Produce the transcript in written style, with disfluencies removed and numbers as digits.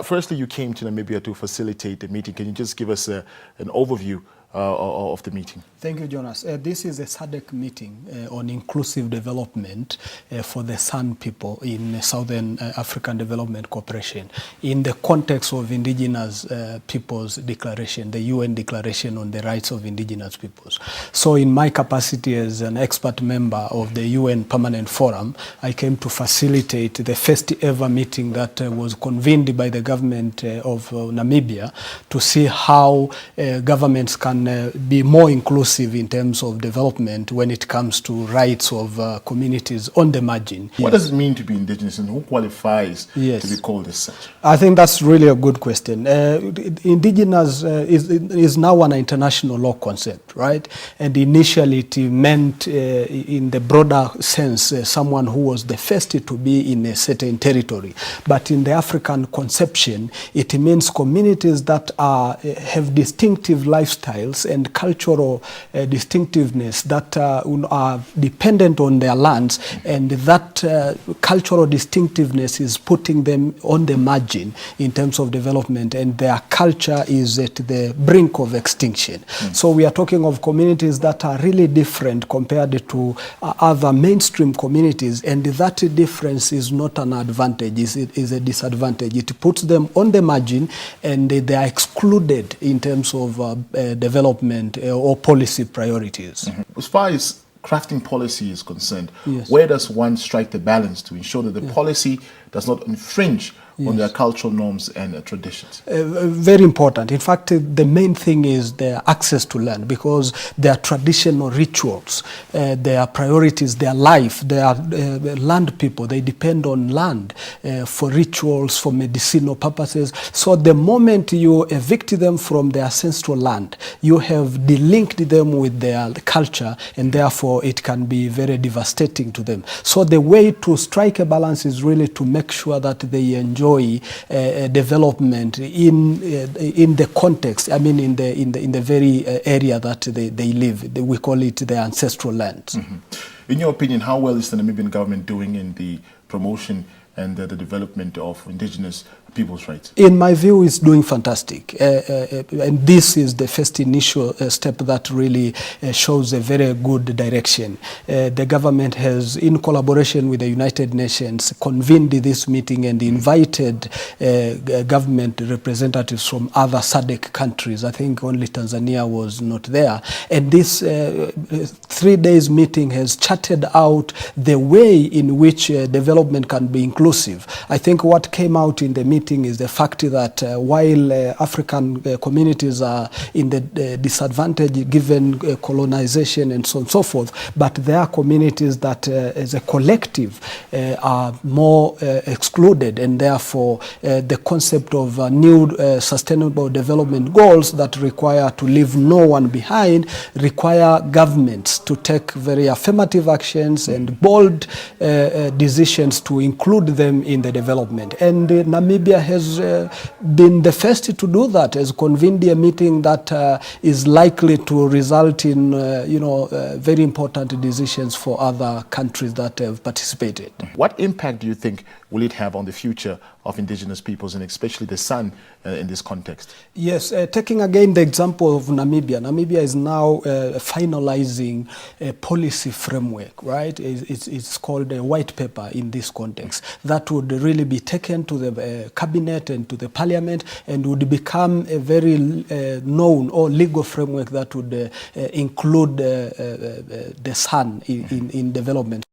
Firstly, you came to Namibia to facilitate the meeting. Can you just give us an overview of the meeting? Thank you, Jonas. This is a SADC meeting on inclusive development for the San people in Southern African Development Cooperation in the context of Indigenous Peoples Declaration, the UN Declaration on the Rights of Indigenous Peoples. So in my capacity as an expert member of the UN Permanent Forum, I came to facilitate the first ever meeting that was convened by the government of Namibia to see how governments can be more inclusive in terms of development when it comes to rights of communities on the margin. What does it mean to be indigenous, and who qualifies to be called as such? I think that's really a good question. Indigenous is now an international law concept, right? And initially it meant in the broader sense someone who was the first to be in a certain territory. But in the African conception, it means communities that have distinctive lifestyles and cultural distinctiveness that are dependent on their lands, and that cultural distinctiveness is putting them on the margin in terms of development, and their culture is at the brink of extinction. So we are talking of communities that are really different compared to other mainstream communities, and that difference is not an advantage, it is a disadvantage. It puts them on the margin and they are excluded in terms of development or policy priorities. As far as crafting policy is concerned, where does one strike the balance to ensure that the policy does not infringe on their cultural norms and traditions? Very important. In fact, the main thing is their access to land, because their traditional rituals, their priorities, their life, they are land people. They depend on land for rituals, for medicinal purposes. So the moment you evict them from their ancestral land, you have delinked them with their culture, and therefore it can be very devastating to them. So the way to strike a balance is really to make sure that they enjoy development in the context, I mean in the very area that they live. We call it the ancestral land. In your opinion, how well is the Namibian government doing in the promotion and the development of indigenous people's rights? In my view, it's doing fantastic. And this is the first initial step that really shows a very good direction. The government has, in collaboration with the United Nations, convened this meeting and invited government representatives from other SADC countries. I think only Tanzania was not there. And this 3 days meeting has charted out the way in which development can be inclusive. I think what came out in the meeting is the fact that while African communities are in the disadvantage given colonization and so on and so forth, but there are communities that as a collective are more excluded, and therefore the concept of new sustainable development goals that require to leave no one behind require governments to take very affirmative actions and bold decisions to include them in the development. And Namibia has been the first to do that, has convened a meeting that is likely to result in very important decisions for other countries that have participated. What impact do you think will it have on the future of indigenous peoples, and especially the San in this context? Yes, taking again the example of Namibia. Namibia is now finalizing a policy framework, right? It's called a white paper in this context that would really be taken to the cabinet and to the parliament, and would become a very known or legal framework that would include the San in development.